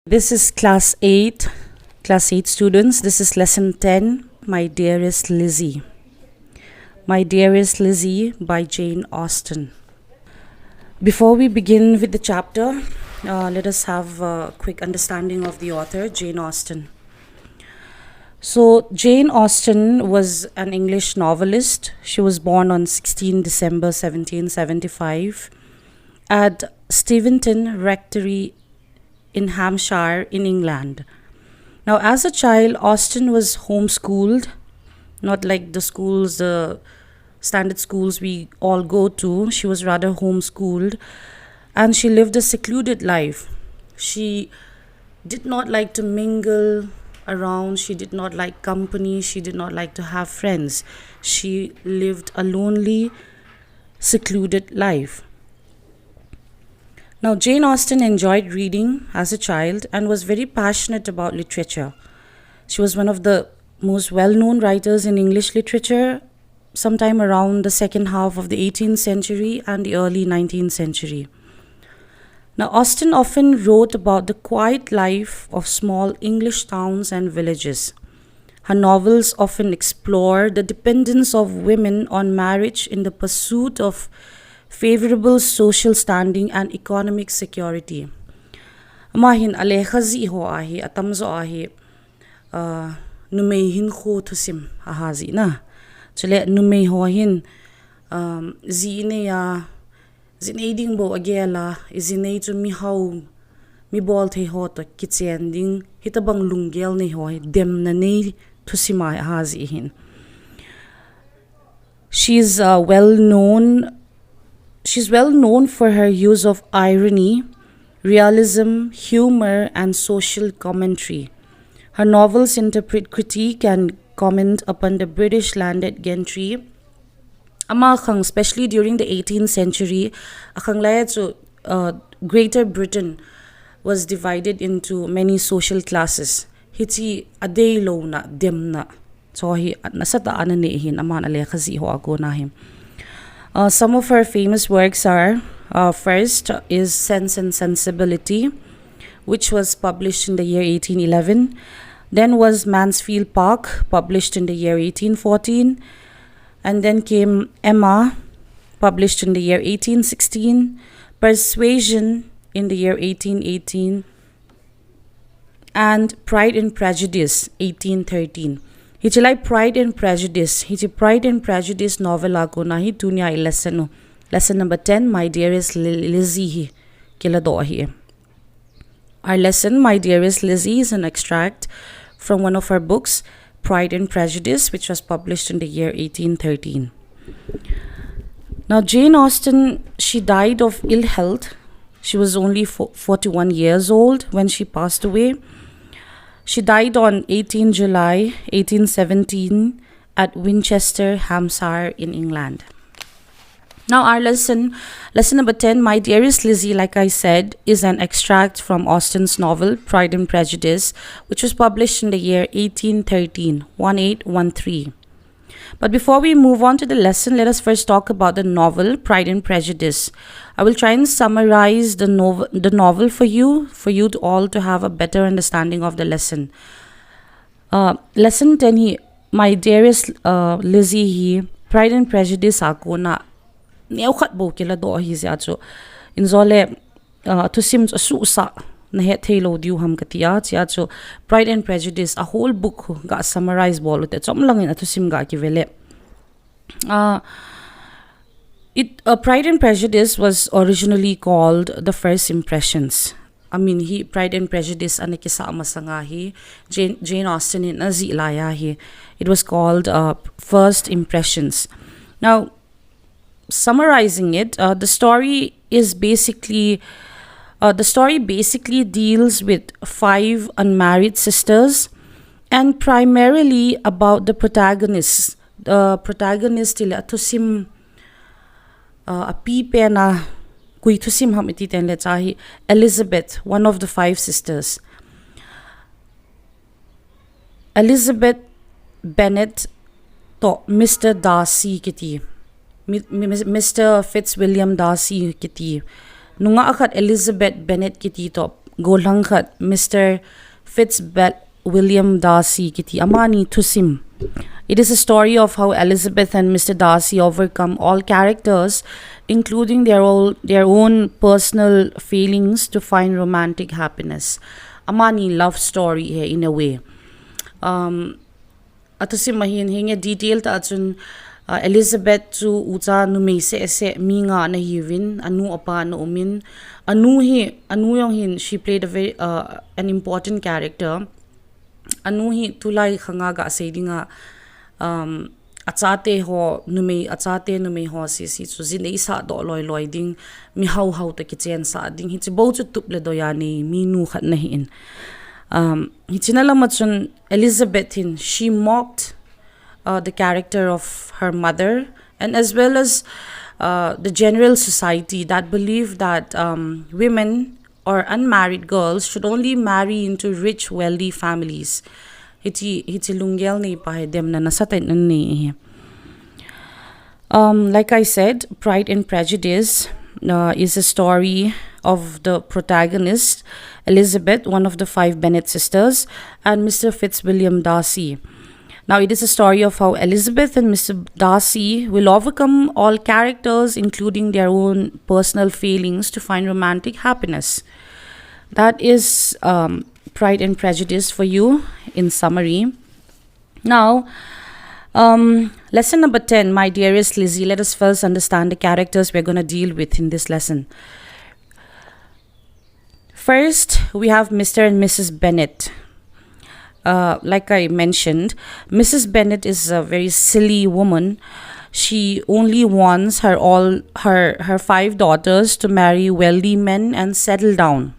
This is class 8 students. This is lesson 10, My Dearest Lizzy. My Dearest Lizzy by Jane Austen. Before we begin with the chapter, let us have a quick understanding of the author, Jane Austen. So, Jane Austen was an English novelist. She was born on 16 December 1775 at Steventon Rectory in Hampshire in England. Now, as a child, Austen was homeschooled, not like the standard schools we all go to. She was rather homeschooled, and she lived a secluded life. She did not like to mingle around. She did not like company. She did not like to have friends. She lived a lonely, secluded life. Now, Jane Austen enjoyed reading as a child and was very passionate about literature. She was one of the most well-known writers in English literature, sometime around the second half of the 18th century and the early 19th century. Now, Austen often wrote about the quiet life of small English towns and villages. Her novels often explore the dependence of women on marriage in the pursuit of favorable social standing and economic security. Amahin alekhazi ho ahi atamzo ahi numeihin kho thusim ahazi na chale numei hohin zine ya zineiding bo agela izinei chu mi hau mi bol the ho to kitchen ding hitabang lungel ne ho dem na nei thusima ahazi hin. She's well known for her use of irony, realism, humor, and social commentary. Her novels interpret critique and comment upon the British landed gentry. Especially during the 18th century, Greater Britain was divided into many social classes. Hiti adey lo na demna. So hi nasata ananihin aman alekhazi ho ako nahim. Some of her famous works are, first is Sense and Sensibility, which was published in the year 1811. Then was Mansfield Park, published in the year 1814. And then came Emma, published in the year 1816. Persuasion in the year 1818. And Pride and Prejudice, 1813. Hichilai Pride and Prejudice. Pride and Prejudice novel ako na hi tunya lesson. Lesson number 10, My Dearest Lizzy. Kilado hi. Our lesson, My Dearest Lizzy, is an extract from one of her books, Pride and Prejudice, which was published in the year 1813. Now, Jane Austen, she died of ill health. She was only 41 years old when she passed away. She died on 18 July 1817 at Winchester, Hampshire in England. Now our lesson number 10, My Dearest Lizzy, like I said, is an extract from Austen's novel, Pride and Prejudice, which was published in the year 1813, 1813. But before we move on to the lesson, let us first talk about the novel, Pride and Prejudice. I will try and summarize the novel for you all to have a better understanding of the lesson. Lesson 10 hi, My Dearest Lizzy hi, Pride and Prejudice ako na niyaukhat bo kila do hi siya cho inzole tusim su sa na het hello diu ham katia siya cho Pride and Prejudice, a whole book ga summarize bolo te chom lang in atusim ga ki vele. Pride and Prejudice was originally called The First Impressions. Pride and Prejudice anikisama sanga hi Jane Austen in azilaya hi. It was called First Impressions. Now, summarizing it, the story basically deals with 5 unmarried sisters and primarily about the protagonists. The protagonist ila tusim a pipe na kui tusim ham ititen le chahi Elizabeth, one of the 5 sisters. Elizabeth Bennet to Mr. Darcy kiti. Mr. Fitzwilliam Darcy kiti. Nunga akat Elizabeth Bennet kiti to golangkhat Mr. Fitzwilliam Darcy kiti amani thusim. It is a story of how Elizabeth and Mr. Darcy overcome all characters, including their own personal feelings, to find romantic happiness. Amani love story here in a way. Atasi mahin hinge detail ta achun Elizabeth chu ucha numei se minga na hivin anu apa na umin anu yong hin she played a very an important character. Anu hi tulai khanga ga seidinga achate numei ho si chu zin ei sa do loi ding mi hau ta kichen sa ding hi chi bo chu tuple do ya ni mi nu khat na hin hi chinala machun Elizabeth hin she mocked the character of her mother, and as well as the general society that believed that women or unmarried girls should only marry into rich, wealthy families. Hiti lungyal ni pahedem na nasatay na ni. Like I said, Pride and Prejudice is a story of the protagonist, Elizabeth, one of the 5 Bennet sisters, and Mr. Fitzwilliam Darcy. Now, it is a story of how Elizabeth and Mr. Darcy will overcome all characters, including their own personal feelings, to find romantic happiness. That is Pride and Prejudice for you in summary. Now, lesson number 10, My Dearest Lizzy. Let us first understand the characters we're going to deal with in this lesson. First, we have Mr. and Mrs. Bennet. Like I mentioned, Mrs. Bennet is a very silly woman. She only wants her 5 daughters to marry wealthy men and settle down.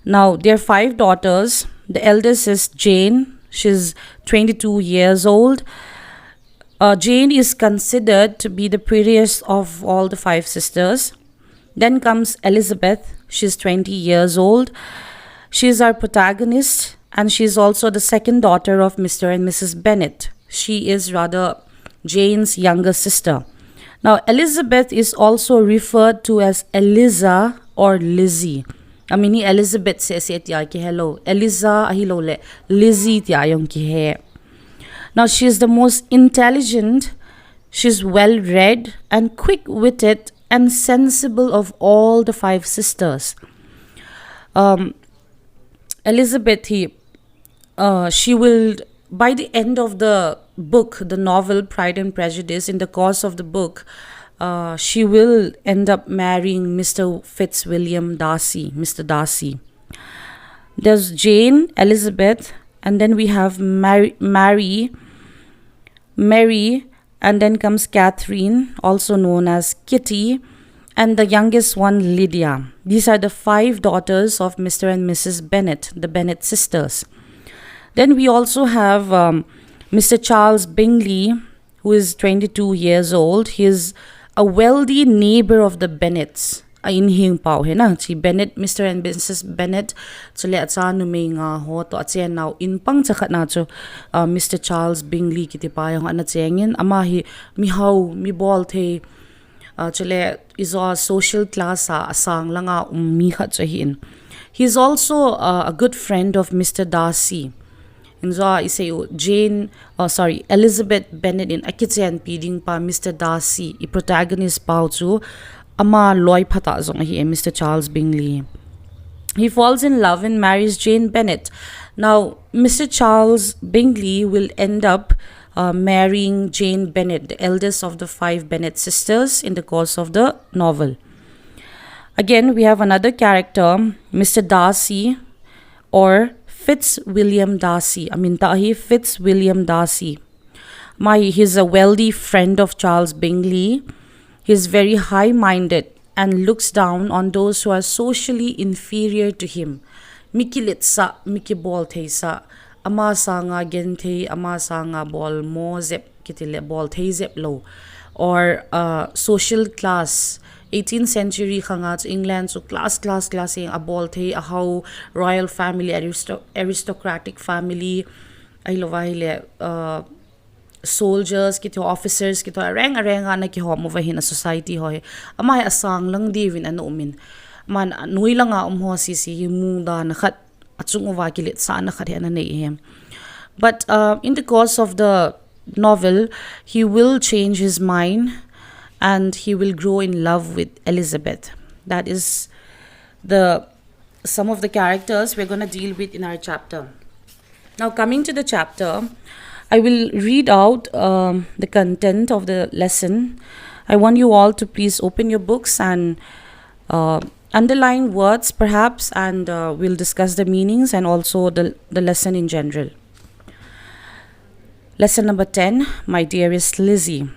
Now, their 5 daughters, the eldest is Jane. She's 22 years old. Jane is considered to be the prettiest of all the 5 sisters. Then comes Elizabeth. She's 20 years old. She's our protagonist, and she's also the second daughter of Mr. and Mrs. Bennet. She is rather Jane's younger sister. Now, Elizabeth is also referred to as Eliza or Lizzy. I mean, Elizabeth says it ya ki hello. Eliza ahilo le. Lizzy tiya yung ki he. Now, she is the most intelligent, she's well-read and quick-witted and sensible of all the 5 sisters. Elizabeth, she will, by the end of the book, the novel Pride and Prejudice, in the course of the book, she will end up marrying Mr. Fitzwilliam Darcy, Mr. Darcy. There's Jane, Elizabeth, and then we have Mary, and then comes Catherine, also known as Kitty, and the youngest one, Lydia. These are the 5 daughters of Mr. and Mrs. Bennet, the Bennet sisters. Then we also have Mr. Charles Bingley, who is 22 years old. He is a wealthy neighbor of the Bennets. Inhing pao he na si Bennet, Mr. and Mrs. Bennet. So le atsa no may nga ho to atse now in pang chakat na cho Mr. Charles Bingley kiti pa yung anatsengin ama hi mihaw mi bol the chale is a social class asang langa ummihat chahin. He is also a good friend of Mr. Darcy. Inzo isayo Elizabeth Bennet in akitsen piding pa Mr. Darcy I protagonist pao chu ama loy phata zong hi Mr. Charles Bingley. He falls in love and marries Jane Bennet. Now, Mr. Charles Bingley will end up marrying Jane Bennet, the eldest of the 5 Bennet sisters, in the course of the novel. Again, we have another character, Mr. Darcy or Fitzwilliam Darcy. Fitzwilliam Darcy. He's a wealthy friend of Charles Bingley. He's very high-minded and looks down on those who are socially inferior to him. Mikilit sa, mikibol thay sa, ama sa nga gente, ama sa nga bol mo zep kitile bol thay zep low. Or social class. 18th century ka nga to England, so class yung abol thay ahaw royal family, aristocratic family, ay lovahile, soldiers kito officers kito areng na kiho mo vahin na society hoy amay asang lang divin ano umin man nui langa ho si mu da na khat achung wa kilit sa na khat na nei hem. But in the course of the novel, he will change his mind and he will grow in love with Elizabeth. That is the some of the characters we're going to deal with in our chapter. Now, coming to the chapter, I will read out the content of the lesson. I want you all to please open your books and underline words perhaps, and we'll discuss the meanings and also the lesson in general. Lesson number 10, My Dearest Lizzy.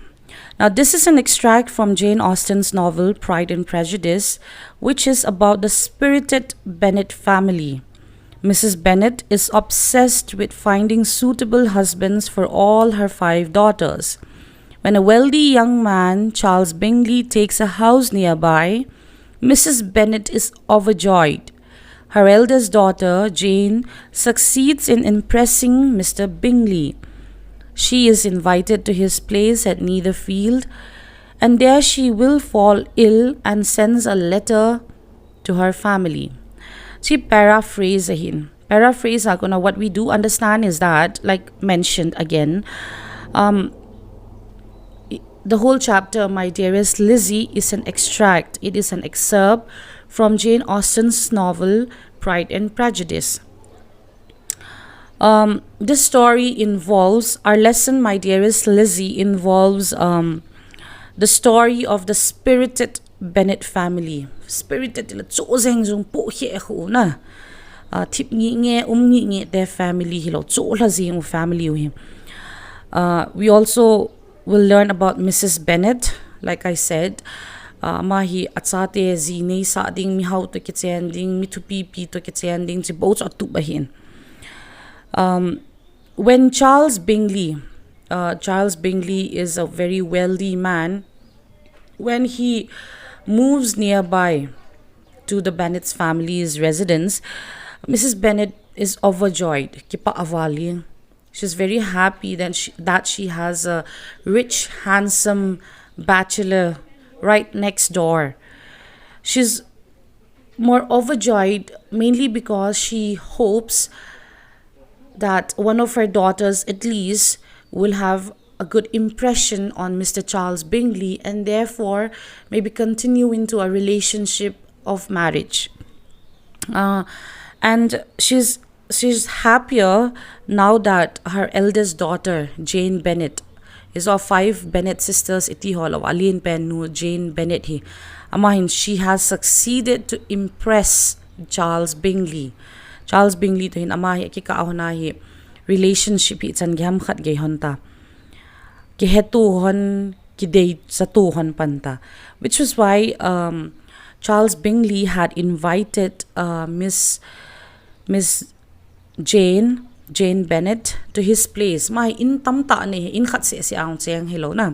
Now, this is an extract from Jane Austen's novel Pride and Prejudice, which is about the spirited Bennet family. Mrs. Bennet is obsessed with finding suitable husbands for all her 5 daughters. When a wealthy young man, Charles Bingley, takes a house nearby, Mrs. Bennet is overjoyed. Her eldest daughter, Jane, succeeds in impressing Mr. Bingley. She is invited to his place at Netherfield, and there she will fall ill and sends a letter to her family. See, paraphrase ako na what we do understand is that, like mentioned again, the whole chapter, My Dearest Lizzy, is an extract. It is an excerpt from Jane Austen's novel Pride and Prejudice. This story involves, our lesson, My Dearest Lizzy, involves the story of the spirited Bennet family. Spirited, tip nge their family, family. We also will learn about Mrs. Bennet. Like I said, mahi atsate zine sa ding mihaw to kitsending mitupipi to kitsending si boats at tubahin. When Charles Bingley is a very wealthy man, when he moves nearby to the Bennet's family's residence, Mrs. Bennet is overjoyed. Kipa avali. She's very happy that she has a rich, handsome bachelor right next door. She's more overjoyed mainly because she hopes that one of her daughters at least will have a good impression on Mr. Charles Bingley and therefore maybe continue into a relationship of marriage. And she's happier now that her eldest daughter, Jane Bennet, is of 5 Bennet sisters, iti holo, Alin Pennu, Jane Bennet hi. Amahin, she has succeeded to impress Charles Bingley. Charles Bingley to hin amahi kikaahonahi relationship hi chan gyam khat gehon ta. Kihetuhon kidate satuhon panta. Which was why Charles Bingley had invited Miss Jane Bennet to his place. Mai in tamta ni in khat se ang cheng hello na.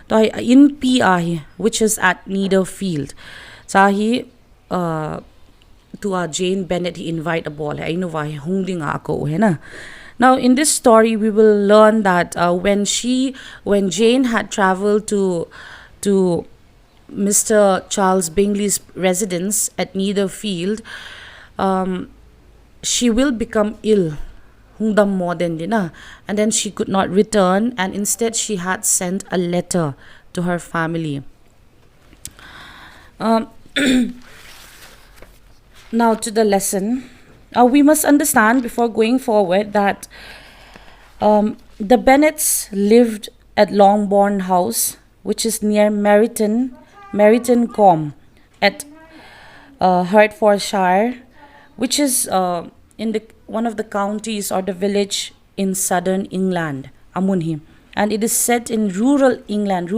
To in PI, which is at Netherfield. Sahi to Jane Bennet he invite a ball. I know why hungling ako he na. Now in this story we will learn that when Jane had traveled to Mr. Charles Bingley's residence at Netherfield, she will become ill. Hungdam more than dinner, and then she could not return, and instead she had sent a letter to her family. Now to the lesson. We must understand before going forward that the Bennets lived at Longbourn House, which is near Meryton Combe at Hertfordshire, which is in one of the counties or the village in southern England, Amunhi. And it is set in rural England, in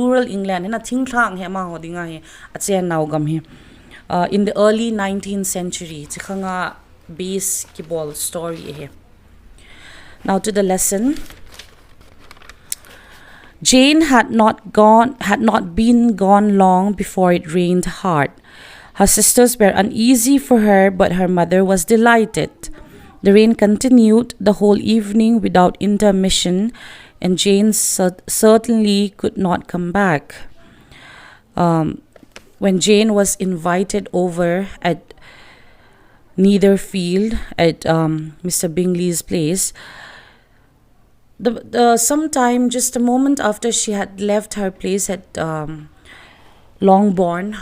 the early 19th century. Base kibol story here. Now to the lesson. Jane had not been gone long before it rained hard. Her sisters were uneasy for her, but her mother was delighted. The rain continued the whole evening without intermission, and Jane certainly could not come back. when Jane was invited over at Netherfield at Mr. Bingley's place, sometime just a moment after she had left her place at Longbourn,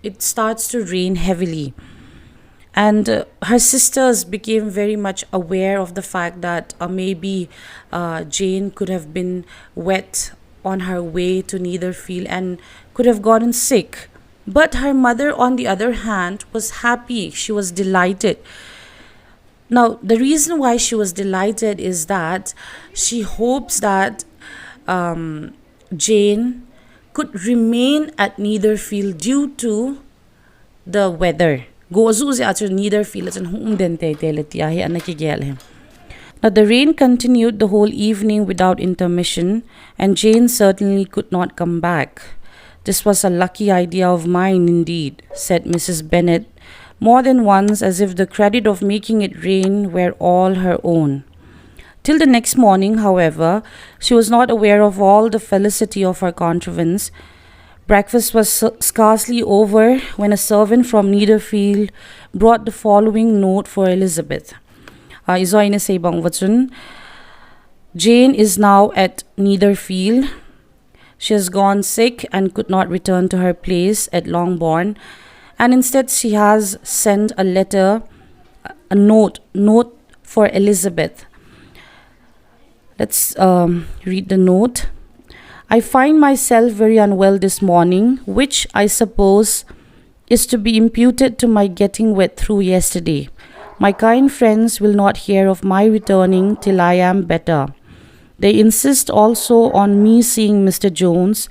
it starts to rain heavily. And her sisters became very much aware of the fact that maybe Jane could have been wet on her way to Netherfield and could have gotten sick. But her mother, on the other hand, was happy. She was delighted. Now, the reason why she was delighted is that she hopes that Jane could remain at Netherfield due to the weather. Now, the rain continued the whole evening without intermission, and Jane certainly could not come back. This was a lucky idea of mine indeed, said Mrs. Bennet, more than once, as if the credit of making it rain were all her own. Till the next morning, however, she was not aware of all the felicity of her contrivance. Breakfast was scarcely over when a servant from Netherfield brought the following note for Elizabeth. Jane is now at Netherfield. She has gone sick and could not return to her place at Longbourn, and instead she has sent a letter, a note for Elizabeth. Let's read the note. I find myself very unwell this morning, which I suppose is to be imputed to my getting wet through yesterday. My kind friends will not hear of my returning till I am better. They insist also on me seeing Mr. Jones.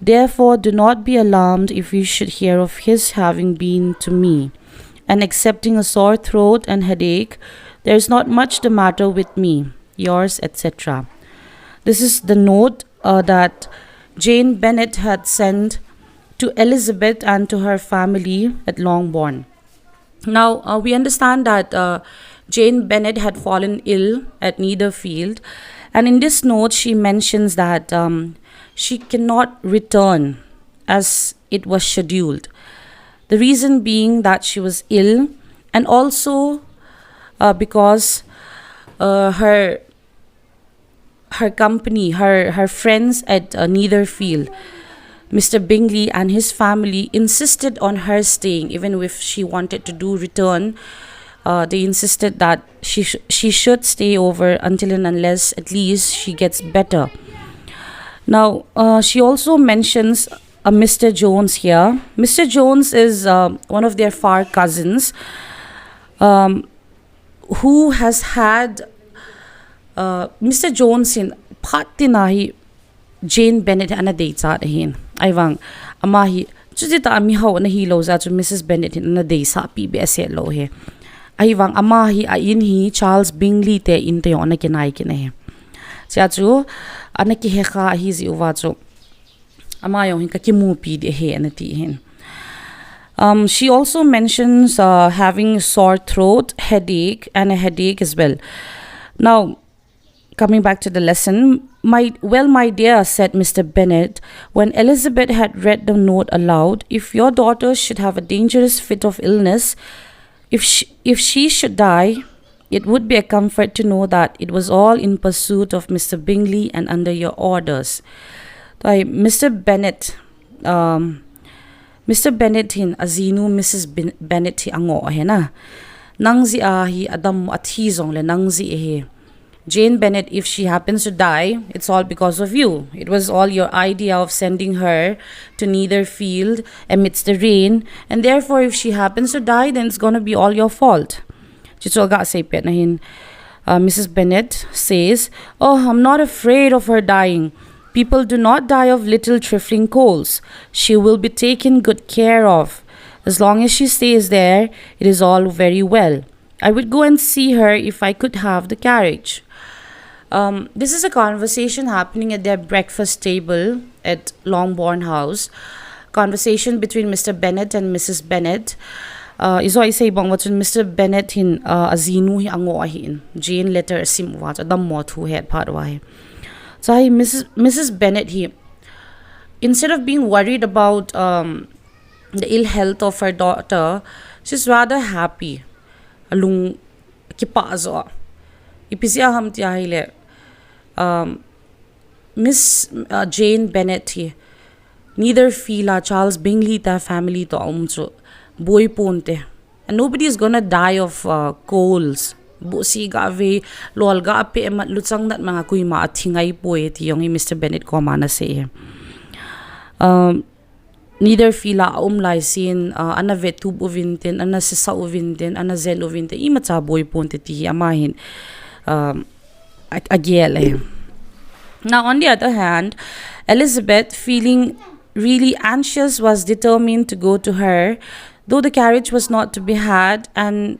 Therefore, do not be alarmed if you should hear of his having been to me. And excepting a sore throat and headache, there is not much the matter with me. Yours, etc. This is the note that Jane Bennet had sent to Elizabeth and to her family at Longbourn. Now, we understand that Jane Bennet had fallen ill at Netherfield, and in this note she mentions that she cannot return as it was scheduled. The reason being that she was ill, and also because her company, her friends at Netherfield, Mr. Bingley and his family insisted on her staying, even if she wanted to do return. They insisted that she should stay over until and unless at least she gets better. Now, she also mentions Mr. Jones here. Mr. Jones is one of their far cousins who has had Mr. Jones in patinahi Jane Bennet and a date at him. Ivang Amahi Judita Amiho na hilo za to Mrs. Bennet in a day sa PBS lo he. Ivang Amahi ayin hi Charles Bingley te in te on a kinai kine. Siatu anaki heka his uvato Amayo hinkakimupi de he and a tea hin. She also mentions having sore throat, headache, and a headache as well. Now, coming back to the lesson, my dear, said Mr. Bennet, when Elizabeth had read the note aloud, if your daughter should have a dangerous fit of illness, if she should die, it would be a comfort to know that it was all in pursuit of Mr. Bingley and under your orders. Mr. Bennet hin azinu Mrs. Bennet hi ango hena. Nangzi ahi adam athizong le nangzi ehe. Jane Bennet, if she happens to die, it's all because of you. It was all your idea of sending her to Netherfield amidst the rain, and therefore if she happens to die, then it's going to be all your fault. Mrs. Bennet says, oh, I'm not afraid of her dying. People do not die of little trifling colds. She will be taken good care of. As long as she stays there, it is all very well. I would go and see her if I could have the carriage. This is a conversation happening at their breakfast table at Longbourn House. Conversation between Mr. Bennet and Mrs. Bennet. Iso ay say bang watson Mr. Bennet hin azinu hi ango ahin. Jane letter sim wat adam mot who had part wahi. So Mrs. Bennet he, instead of being worried about the ill health of her daughter, she's rather happy. Alung kipazo. Ipisia ham tiahile. Miss Jane Bennett hi. Neither fila Charles Bingley ta family to umso boy ponte. And nobody is gonna die of colds. Busi ga ve lol ga ape emat lutsang nat mga kuy maatingay po iti yung Mr. Bennett ko mana say. Neither fila laisin ana vetub uvintin ana sisa uvintin ana zel uvintin imat sa boy ponte ti amahin agiel. Now on the other hand, Elizabeth, feeling really anxious, was determined to go to her, though the carriage was not to be had, and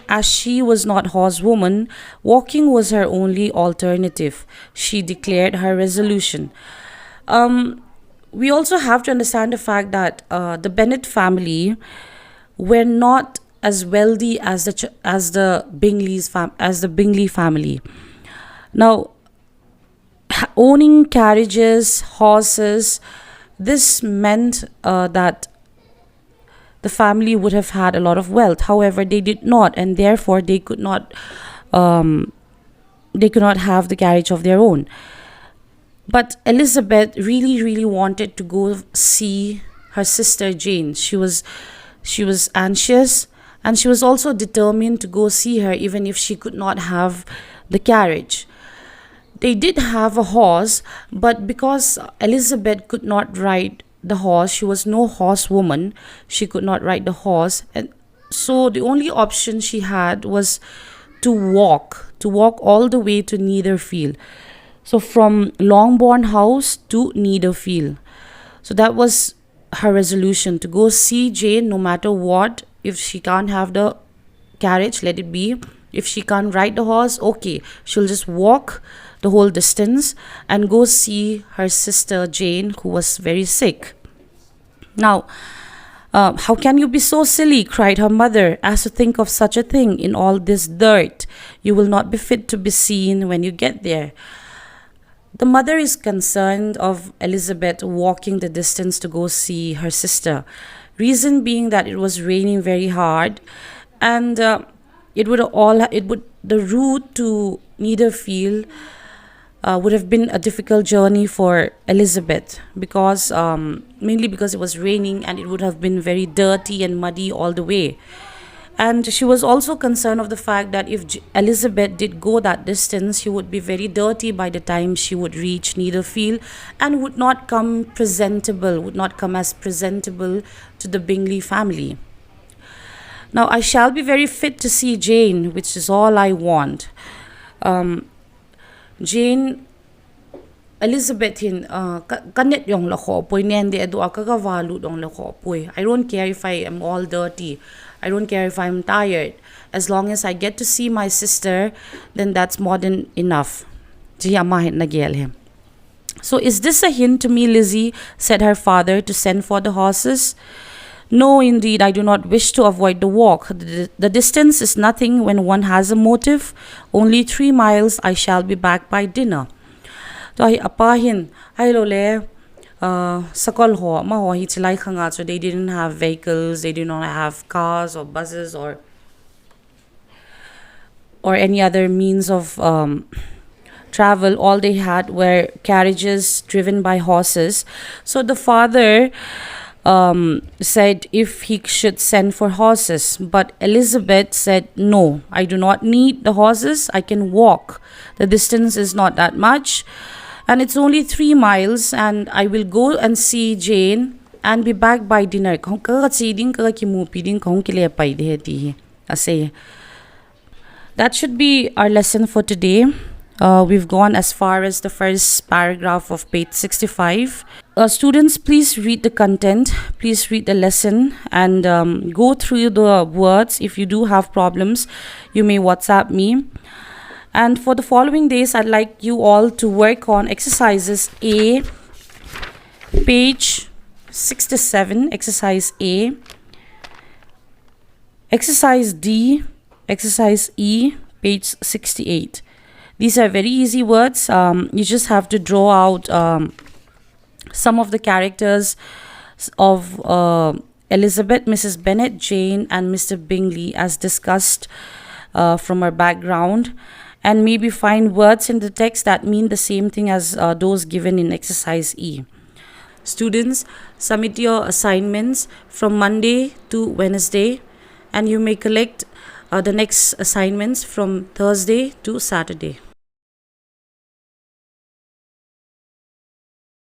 as she was not horsewoman, walking was her only alternative. She declared her resolution. We also have to understand the fact that the Bennet family were not as wealthy as the Bingley family. Now, owning carriages, horses, this meant that the family would have had a lot of wealth. However, they did not, and therefore they could not have the carriage of their own. But Elizabeth really, really wanted to go see her sister Jane. She was anxious, and she was also determined to go see her, even if she could not have the carriage. They did have a horse, but because Elizabeth could not ride the horse, she was no horsewoman, she could not ride the horse, and so the only option she had was to walk all the way to Netherfield. So from Longbourn House to Netherfield. So that was her resolution, to go see Jane no matter what. If she can't have the carriage, let it be. If she can't ride the horse, okay, she'll just walk the whole distance and go see her sister Jane, who was very sick. Now, how can you be so silly, cried her mother, as to think of such a thing in all this dirt? You will not be fit to be seen when you get there. The mother is concerned of Elizabeth walking the distance to go see her sister. Reason being that it was raining very hard, and the route to Netherfield would have been a difficult journey for Elizabeth, because mainly because it was raining and it would have been very dirty and muddy all the way. And she was also concerned of the fact that if Elizabeth did go that distance, she would be very dirty by the time she would reach Netherfield, and would not come as presentable to the Bingley family. Now, I shall be very fit to see Jane, which is all I want. Jane, Elizabeth kanet yung lakopoy nende edu akagavalu dong lakopoy. I don't care if I am all dirty. I don't care if I'm tired. As long as I get to see my sister, then that's more than enough. So is this a hint to me, Lizzy? Said her father, to send for the horses. No, indeed, I do not wish to avoid the walk. The distance is nothing when one has a motive. Only 3 miles. I shall be back by dinner. So ay apahin, ay lole, sakol ho, maho hitilay kanga. So they didn't have vehicles, they did not have cars or buses or any other means of travel. All they had were carriages driven by horses. So the father said if he should send for horses, but Elizabeth said, no, I do not need the horses, I can walk. The distance is not that much, and it's only 3 miles, and I will go and see Jane and be back by dinner. That should be our lesson for today. We've gone as far as the first paragraph of page 65. Students, please read the content, please read the lesson, and go through the words. If you do have problems, you may WhatsApp me. And for the following days, I'd like you all to work on exercises A, page 67, exercise A, exercise D, exercise E, page 68. These are very easy words. You just have to draw out some of the characters of Elizabeth, Mrs. Bennett, Jane, and Mr. Bingley, as discussed from our background, and maybe find words in the text that mean the same thing as those given in exercise E. Students, submit your assignments from Monday to Wednesday, and you may collect the next assignments from Thursday to Saturday.